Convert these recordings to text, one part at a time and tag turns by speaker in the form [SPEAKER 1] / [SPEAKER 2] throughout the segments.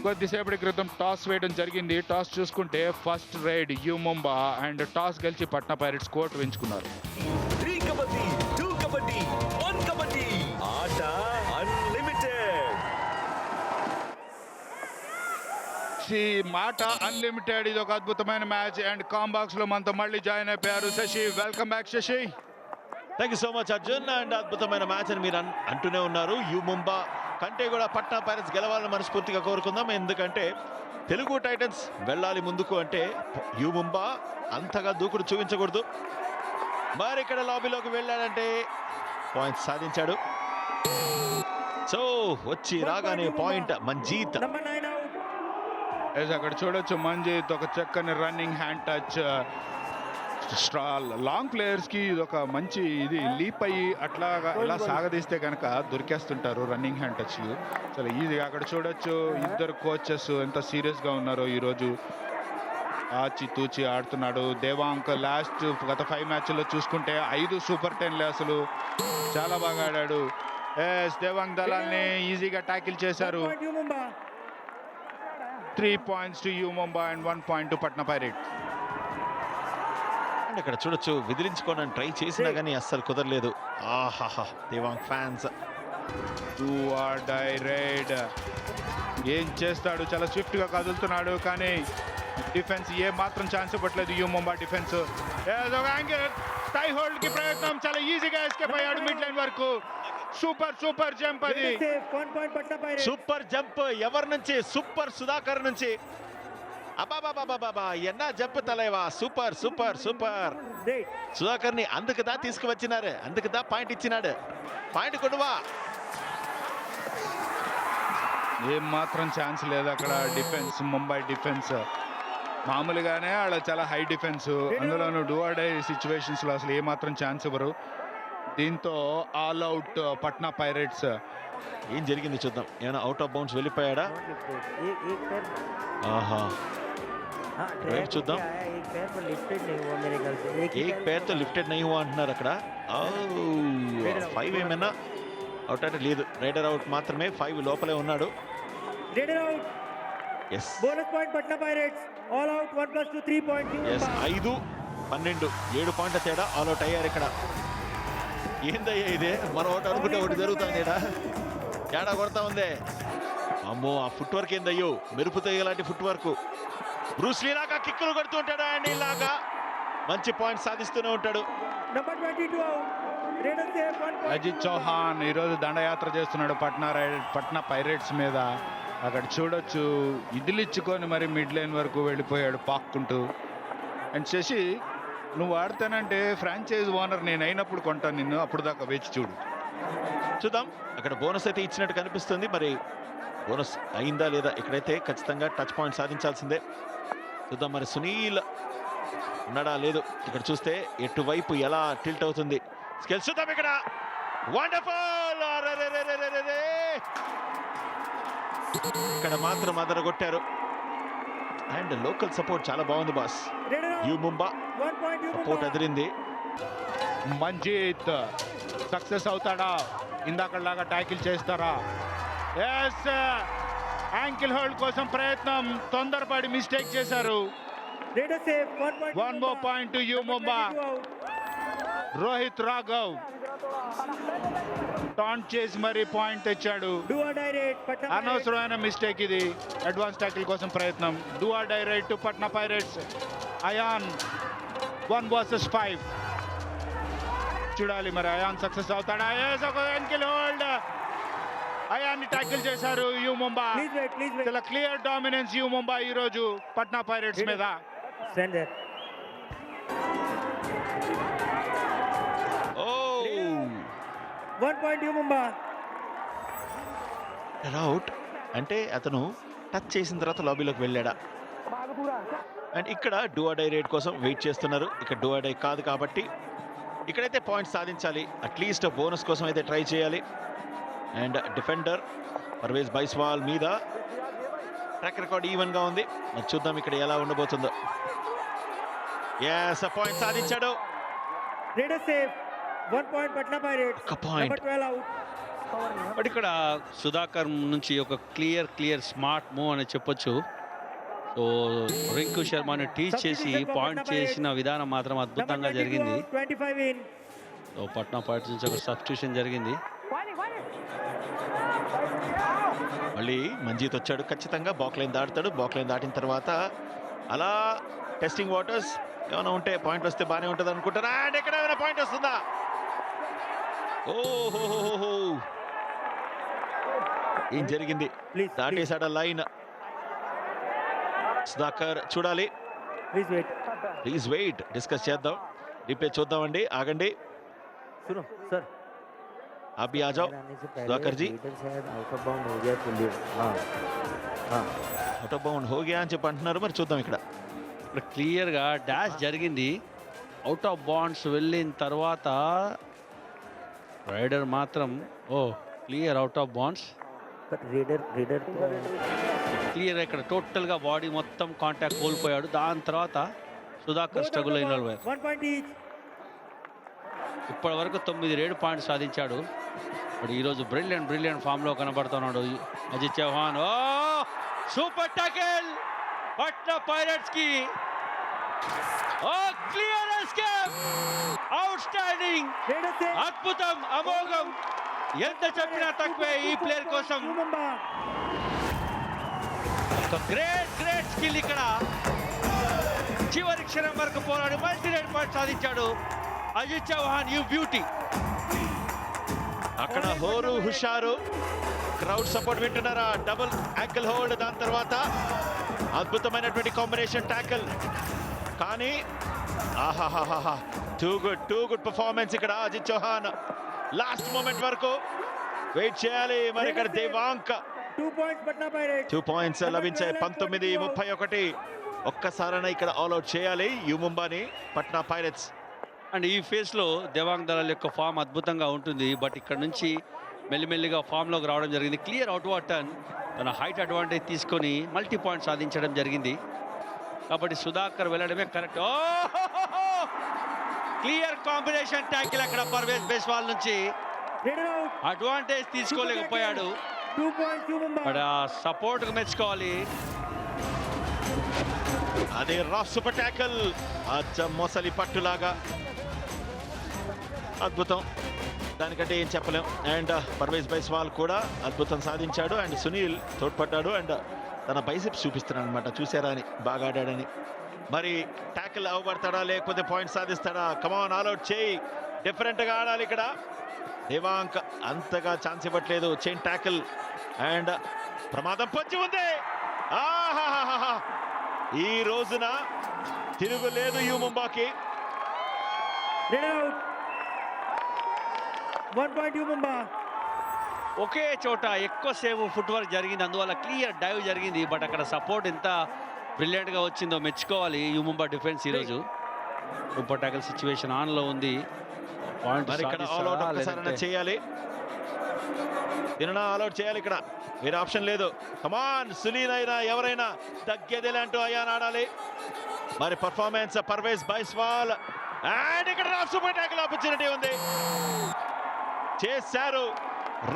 [SPEAKER 1] కొద్దిసేపటి క్రితం టాస్ వేయడం జరిగింది. టాస్ చూసుకుంటే first raid U Mumba and toss గెలిచి పట్నా పైరేట్స్ కోర్టు పెంచుకున్నారు.
[SPEAKER 2] 3 కబడ్డీ 2 కబడ్డీ 1 కబడ్డీ ఆట అన్లిమిటెడ్.
[SPEAKER 1] మాట అన్లిమిటెడ్. ఇది ఒక అద్భుతమైన మ్యాచ్ అండ్ కాంబాక్స్ లో మనతో మళ్ళీ జాయిన్ అయిపోయారు Shashi. Welcome back Shashi.
[SPEAKER 3] Thank you so much Arjun. And అద్భుతమైన మ్యాచ్ అని మీరు అంటూనే ఉన్నారు. యూ ముంబా కంటే కూడా పట్నా పైరేట్స్ గెలవాలని మనస్ఫూర్తిగా కోరుకుందాం. ఎందుకంటే తెలుగు టైటన్స్ వెళ్ళాలి ముందుకు అంటే యూ ముంబా అంతగా దూకుడు చూపించకూడదు. మరి ఇక్కడ లాబీలోకి వెళ్ళాడంటే పాయింట్స్ సాధించాడు. సో వచ్చి రాగానే పాయింట్ మంజీత్.
[SPEAKER 1] అక్కడ చూడొచ్చు మంజీత్ ఒక చక్కని running hand touch. Long players కి ఇది ఒక మంచి ఇది లీప్ అయ్యి అట్లాగా ఇలా సాగదీస్తే కనుక దొరికేస్తుంటారు రన్నింగ్ హ్యాండ్ టచ్. చాలా ఈజీ. అక్కడ చూడొచ్చు ఇద్దరు కోచెస్ ఎంత సీరియస్ గా ఉన్నారో ఈరోజు. ఆచి తూచి ఆడుతున్నాడు దేవాంక్. లాస్ట్ గత 5 మ్యాచ్ల్లో చూసుకుంటే 5 సూపర్ 10 అసలు చాలా బాగా ఆడాడు. దేవాంక్ దళాల్ని ఈజీగా ట్యాకిల్ చేశారు. 3 points to U Mumba and 1 point to Patna Pirates.
[SPEAKER 3] ఇక్కడ చూడొచ్చు విదిలించుకోవడానికి ట్రై చేసినా కానీ అస్సలు కుదరలేదు. ఆహాహా Devang fans.
[SPEAKER 1] Do or die raid. ఏం చేస్తాడు? చాలా స్విఫ్ట్ గా కదులుతున్నాడు కానీ డిఫెన్స్ ఏ మాత్రం ఛాన్స్ ఇవ్వట్లేదు U Mumba defence. Tie hold కి ప్రయత్నం. చాలా ఈజీగా ఎస్కేప్ అయ్యాడు మిడ్ లైన్ వరకు. సూపర్ జంప్ అది.
[SPEAKER 3] సూపర్ జంప్ ఎవరి నుంచి? సూపర్ సుధాకర్ నుంచి. అబాబాబాబాబా ఎన్నా జంప్ తలైవా. సూపర్ సుధాకర్ ని అందుకుదా తీసుకువచ్చినారు. అందుకుదా పాయింట్ ఇచ్చినాడు. పాయింట్ కొడువా.
[SPEAKER 1] ఏం మాత్రం ఛాన్స్ లేదు అక్కడ. డిఫెన్స్ ముంబై డిఫెన్స్ మామూలుగానే వాళ్ళ చాలా హై డిఫెన్స్. అందులోనూ డూ ఆర్ డై సిచ్యువేషన్స్ లో అసలు ఏ మాత్రం ఛాన్స్ ఇవ్వరు. దీంతో ఆల్ అవుట్ పట్నా పైరేట్స్.
[SPEAKER 3] ఏం జరిగింది చూద్దాం. ఏమైనా అవుట్ ఆఫ్ బౌండ్స్ వెళ్ళిపోయాడా? ఆహా రైట్ చూద్దాం. ఏక్ పేర్ తో లిఫ్టెడ్ నహీ హువా అంటున్నారు అక్కడ. 5 ఏమైనా అవుట్ అంటే లేదు. రైడర్ అవుట్ మాత్రమే. 5 లోపలే ఉన్నాడు. ఎస్ 5 12 7 పాయింట్ల తేడా ఆల్ అవుట్ అయ్యారు ఇక్కడ. ఏందయ్యా ఇదే? మనం ఒకటి అనుకుంటే ఒకటి జరుగుతుంది. తేడా కొడతా ఉంది. అమ్మో ఆ ఫుట్ వర్క్ ఏందయ్యో. మెరుపుతో ఇలాంటి ఫుట్ వర్క్. బ్రూస్లీ లాగా కిక్కులు కొడుతూ ఉంటాడు అండ్ ఇలాగా మంచి పాయింట్ సాధిస్తూనే ఉంటాడు.
[SPEAKER 1] అజిత్ చౌహాన్ ఈరోజు దండయాత్ర చేస్తున్నాడు పట్నా పైరేట్స్ మీద. అక్కడ చూడొచ్చు ఇదిలిచ్చుకొని మరి మిడ్ లైన్ వరకు వెళ్ళిపోయాడు పాక్కుంటూ. అండ్ శశి నువ్వు ఆడతానంటే ఫ్రాంచైజ్ ఓనర్ నేను అయినప్పుడు కొంటాను నిన్ను. అప్పుడు దాకా వేచి చూడు.
[SPEAKER 3] చూద్దాం. అక్కడ బోనస్ అయితే ఇచ్చినట్టు కనిపిస్తుంది. మరి బోనస్ అయిందా లేదా? ఇక్కడైతే ఖచ్చితంగా టచ్ పాయింట్ సాధించాల్సిందే. చూద్దాం మరి సునీల్ ఉన్నాడా లేదు. ఇక్కడ చూస్తే ఎటువైపు ఎలా టిల్ట్ అవుతుంది స్కెల్స్ చూద్దాం. ఇక్కడ వండర్ఫుల్. ఇక్కడ మాత్రం అదరగొట్టారు. అండ్ లోకల్ సపోర్ట్ చాలా బాగుంది boss. You Mumba support Adirindi.
[SPEAKER 1] Manjeet success అవుతాడా? ఇందాకలాగా ట్యాకిల్ చేస్తారా? ఎస్ యాంకిల్ హోల్డ్ కోసం ప్రయత్నం. తొందరపడి మిస్టేక్ చేశారు. 1 more point to U Mumba. Rohit Raghav taunt చేసి మరి పాయింట్ తెచ్చాడు. అనవసరమైన మిస్టేక్ ఇది. అడ్వాన్స్ ట్యాకిల్ కోసం ప్రయత్నం. Do or die raid to Patna Pirates. Ayan 1 versus 5. చూడాలి మరి అయాన్ సక్సెస్ అవుతాడా? Ankle hold. అయాన్ని ట్యాకిల్ చేశారు యూ ముంబా. చాలా క్లియర్ డామినెన్స్ యూ ముంబా ఈ రోజు పట్నా పైరేట్స్ మీద.
[SPEAKER 3] అవుట్ అంటే అతను టచ్ చేసిన తర్వాత లాబీలోకి వెళ్ళాడా? అండ్ ఇక్కడ డూ ఆర్ డై రేట్ కోసం వెయిట్ చేస్తున్నారు. ఇక్కడ డూ ఆర్ డై కాదు కాబట్టి ఇక్కడైతే పాయింట్స్ సాధించాలి. అట్లీస్ట్ బోనస్ కోసం అయితే ట్రై చేయాలి. అండ్ డిఫెండర్ పర్వేజ్ బైస్వాల్ మీద ట్రాక్ రికార్డ్ ఈవెన్ గా ఉంది. మరి చూద్దాం ఇక్కడ ఎలా ఉండబోతుందో. ఎస్, పాయింట్ సాధించాడు. ఒక పాయింట్.
[SPEAKER 4] బట్ ఇక్కడ సుధాకర్ నుంచి ఒక క్లియర్ స్మార్ట్ మూవ్ అని చెప్పొచ్చు. సో రింకు శర్మని టీచ్ చేసి పాయింట్ చేసిన విధానం మాత్రం అద్భుతంగా జరిగింది. సో పట్నా పైరట్స్ నుంచి ఒక సబ్స్టిట్యూషన్ జరిగింది.
[SPEAKER 3] మళ్ళీ మంజీత్ వచ్చాడు. ఖచ్చితంగా బాక్ లైన్ దాటుతాడు. బాక్ లైన్ దాటిన తర్వాత అలా టెస్టింగ్ వాటర్స్ ఏమైనా ఉంటే పాయింట్ వస్తే బాగానే ఉంటుంది అనుకుంటారా. అండ్ ఎక్కడ ఏమైనా పాయింట్ వస్తుందా? ఓహో, ఏం జరిగింది? దాటేశాడు లైన్. సుధాకర్ చూడాలి. ప్లీజ్ వెయిట్, డిస్కస్ చేద్దాం, రిప్లే చూద్దామండి. ఆగండి. అభి ఆజావ్. Sudhakar ji out of bound హోగియా అని చెప్పి అంటున్నారు. మరి చూద్దాం. ఇక్కడ
[SPEAKER 4] క్లియర్గా డాష్ జరిగింది. అవుట్ ఆఫ్ బౌండ్స్ వెళ్ళిన తర్వాత రైడర్ మాత్రం clear out of bounds. Clear ఇక్కడ టోటల్గా బాడీ మొత్తం కాంటాక్ట్ కోల్పోయాడు. దాని తర్వాత సుధాకర్ స్ట్రగుల్ అయిన ఇప్పటి వరకు 9 పాయింట్స్ సాధించాడు. ఇప్పుడు ఈరోజు బ్రిలియంట్ ఫామ్లో కనబడుతున్నాడు Ajit Chauhan. Super tackle Patna Pirates కి. క్లియర్ ఎస్కేప్, అవుట్ స్టాండింగ్, అద్భుతం, అమోఘం. ఎంత చెప్పినా తక్కువే ఈ ప్లేయర్ కోసం. గ్రేట్ స్కిల్ ఇక్కడ. చివరి క్షణం వరకు పోరాడి మల్టీ రేట్ పాయింట్ సాధించాడు అజిత్ చౌహాన్. You beauty.
[SPEAKER 3] అక్కడ హోరు హుషారు, క్రౌడ్ సపోర్ట్ వింటున్నారా? డబుల్ యాంకిల్ హోల్డ్, దాని తర్వాత అద్భుతమైనటువంటి కాంబినేషన్ ట్యాకిల్. కానీ ఆహాహాహా, టూ గుడ్ పర్ఫార్మెన్స్ ఇక్కడ అజిత్ చౌహాన్. లాస్ట్ మూమెంట్ వరకు వెయిట్ చేయాలి. మరి ఇక్కడ దేవాంక్ 2 పాయింట్స్ లభించాయి. 19-31. ఒక్కసారైనా ఇక్కడ ఆల్అౌట్ చేయాలి యూ ముంబాని పట్నా పైరట్స్.
[SPEAKER 4] అండ్ ఈ ఫేస్లో దేవాంగ్ దళాల్ యొక్క ఫామ్ అద్భుతంగా ఉంటుంది. బట్ ఇక్కడ నుంచి మెల్లిమెల్లిగా ఫామ్లోకి రావడం జరిగింది. క్లియర్ అవుట్వర్డ్ టర్న్, తన హైట్ అడ్వాంటేజ్ తీసుకొని మల్టీ పాయింట్ సాధించడం జరిగింది. కాబట్టి సుధాకర్ వెళ్ళడమే కరెక్ట్. క్లియర్ కాంబినేషన్ ట్యాకిల్ అక్కడ పర్వేజ్ బైస్వాల్ నుంచి. అడ్వాంటేజ్ తీసుకోలేకపోయాడు. బట్ ఆ సపోర్ట్కు మెచ్చుకోవాలి.
[SPEAKER 3] అదే రాఫ్ సూపర్ ట్యాకిల్, మొసలి పట్టులాగా అద్భుతం. దానికంటే ఏం చెప్పలేం. అండ్ పర్వేజ్ బైస్వాల్ కూడా అద్భుతం సాధించాడు. అండ్ సునీల్ తోడ్పడ్డాడు. అండ్ తన బైసెప్స్ చూపిస్తున్నాడు అనమాట, చూసారా అని, బాగా ఆడాడని. మరి ట్యాకిల్ అవ్వబడతాడా లేకపోతే పాయింట్ సాధిస్తాడా? కమాన్, ఆల్అౌట్ చేయి, డిఫరెంట్గా ఆడాలి ఇక్కడ. దేవాంక్ అంతగా ఛాన్స్ ఇవ్వట్లేదు. చైన్ ట్యాకిల్ అండ్ ప్రమాదం పొంచి ఉంది. ఆహాహాహా, ఈ రోజున తిరుగులేదు యూ ముంబాకి.
[SPEAKER 4] ఒకే చోట ఎక్కువసేపు ఫుట్ వర్క్ జరిగింది, అందువల్ల క్లియర్ డైవ్ జరిగింది. బట్ అక్కడ సపోర్ట్ ఎంత బ్రిలియంట్గా వచ్చిందో మెచ్చుకోవాలి యూ ముంబా డిఫెన్స్. ఈరోజు సూపర్ టాకిల్ సిచ్యువేషన్ ఆన్లో ఉంది. పాయింట్
[SPEAKER 3] చేయాలి, ఆల్అౌట్ చేయాలి. ఇక్కడ వేరే ఆప్షన్ లేదు. కమాన్, సునీల్ అయినా ఎవరైనా తగ్గేదేలాంటూ అయాన్ ఆడాలి. మరి పర్ఫార్మెన్స్ పర్వేజ్ బైస్వాల్. అండ్ ఇక్కడ రాఫ్ సూపర్ ట్యాకిల్ ఆపర్చునిటీ ఉంది, చేశారు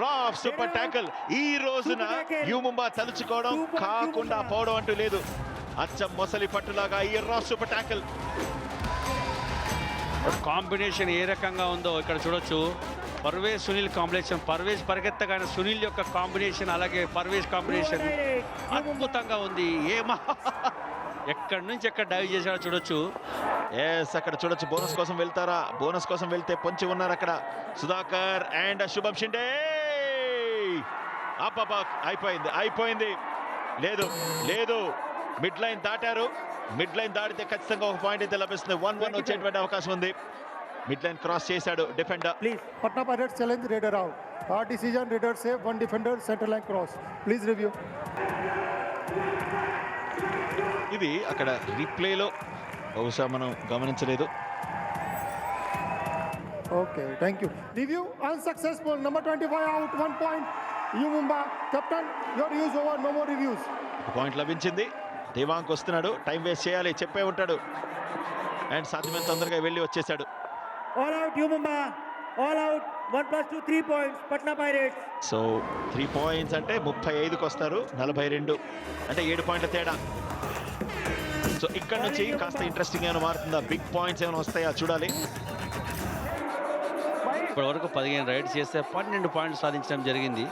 [SPEAKER 3] రాఫ్ సూపర్ ట్యాకిల్. ఈ రోజున యూ ముంబా తలుచుకోవడం కాకుండా పోవడం అంటూ లేదు. అచ్చం మొసలి పట్టులాగా ఈ రాఫ్ సూపర్ ట్యాకిల్.
[SPEAKER 4] కాంబినేషన్ ఏ రకంగా ఉందో ఇక్కడ చూడొచ్చు. పర్వేజ్ సునీల్ కాంబినేషన్, పర్వేజ్ పరిగెత్తగానే సునీల్ యొక్క కాంబినేషన్, అలాగే పర్వేజ్ కాంబినేషన్ అద్భుతంగా ఉంది. ఎక్కడి నుంచి ఎక్కడ డైవ్ చేశాడో చూడొచ్చు.
[SPEAKER 3] ఎస్, అక్కడ చూడొచ్చు. బోనస్ కోసం వెళ్తారా? బోనస్ కోసం వెళ్తే పొంచి ఉన్నారు అక్కడ సుధాకర్ అండ్ శుభం షిండే. అయిపోయింది. లేదు, మిడ్ లైన్ దాటారు. మిడ్ లైన్ దాటితే ఖచ్చితంగా ఒక పాయింట్ అయితే లభిస్తుంది. 1-1 వచ్చేటువంటి అవకాశం ఉంది. మిడ్ లైన్ క్రాస్ చేశాడు defender.
[SPEAKER 5] Please Patna Pirates challenge raider out. ఆ decision raider save, 1 defender centre line cross. Please review.
[SPEAKER 3] ఇది అక్కడ రీప్లేలో బహుశా మనం గమనించలేదు.
[SPEAKER 5] Okay, thank you. Review unsuccessful. Number 25 out, 1 point. You Mumba, captain, your use over. No more reviews.
[SPEAKER 3] Point లభించింది. దేవాంక్ వస్తున్నాడు, time waste చేయాలి చెప్పే ఉంటాడు. అండ్ సాధ్యమైన తొందరగా వెళ్ళి వచ్చేసాడు.
[SPEAKER 6] All out, you Mumba. All out. 1+2, 3 points. Patna Pirates.
[SPEAKER 3] So 3 points అంటే 35కి వస్తారు, 42 అంటే 7 పాయింట్ల తేడా. సో ఇక్కడ నుంచి కాస్త ఇంట్రెస్టింగ్ ఏమైనా మారుతుందా, బిగ్ పాయింట్స్ ఏమైనా వస్తాయా చూడాలి.
[SPEAKER 4] ఇప్పటి వరకు 15 రైడ్స్ చేస్తే 12 పాయింట్లు సాధించడం జరిగింది.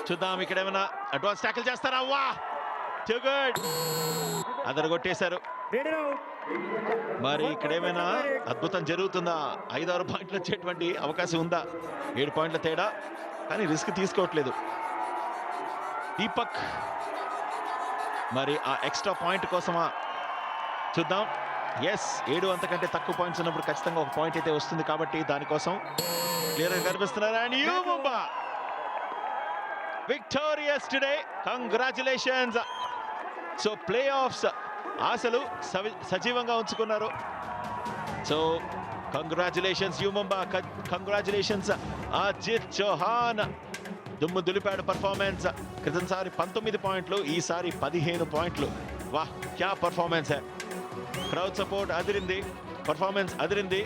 [SPEAKER 3] చూద్దాం ఇక్కడ ఏమైనా అడ్వాన్స్ ట్యాకిల్ చేస్తారా. వా టూ గుడ్, అదరగొట్టేశారు.
[SPEAKER 6] Raider out.
[SPEAKER 3] మరి ఇక్కడ ఏమైనా అద్భుతం జరుగుతుందా, 5-6 పాయింట్లు వచ్చేటువంటి అవకాశం ఉందా. 7 పాయింట్ల తేడా, కానీ రిస్క్ తీసుకోవట్లేదు దీపక్. మరి ఆ ఎక్స్ట్రా పాయింట్ కోసమా చూద్దాం. ఎస్, 7 అంతకంటే తక్కువ పాయింట్స్ ఉన్నప్పుడు ఖచ్చితంగా ఒక పాయింట్ అయితే వస్తుంది, కాబట్టి దానికోసం క్లియర్గా కనిపిస్తున్నారు. And U Mumba victorious today, congratulations. So playoffs ఆశలు సజీవంగా ఉంచుకున్నారు. So congratulations U Mumba, congratulations Ajit Chauhan. దుమ్ము దులిపాడు పర్ఫార్మెన్స్. క్రితంసారి 19 పాయింట్లు, ఈసారి 15 పాయింట్లు. వాహ్, క్యా పర్ఫార్మెన్స్ హై. క్రౌడ్ సపోర్ట్ అదిరింది, పర్ఫార్మెన్స్ అదిరింది.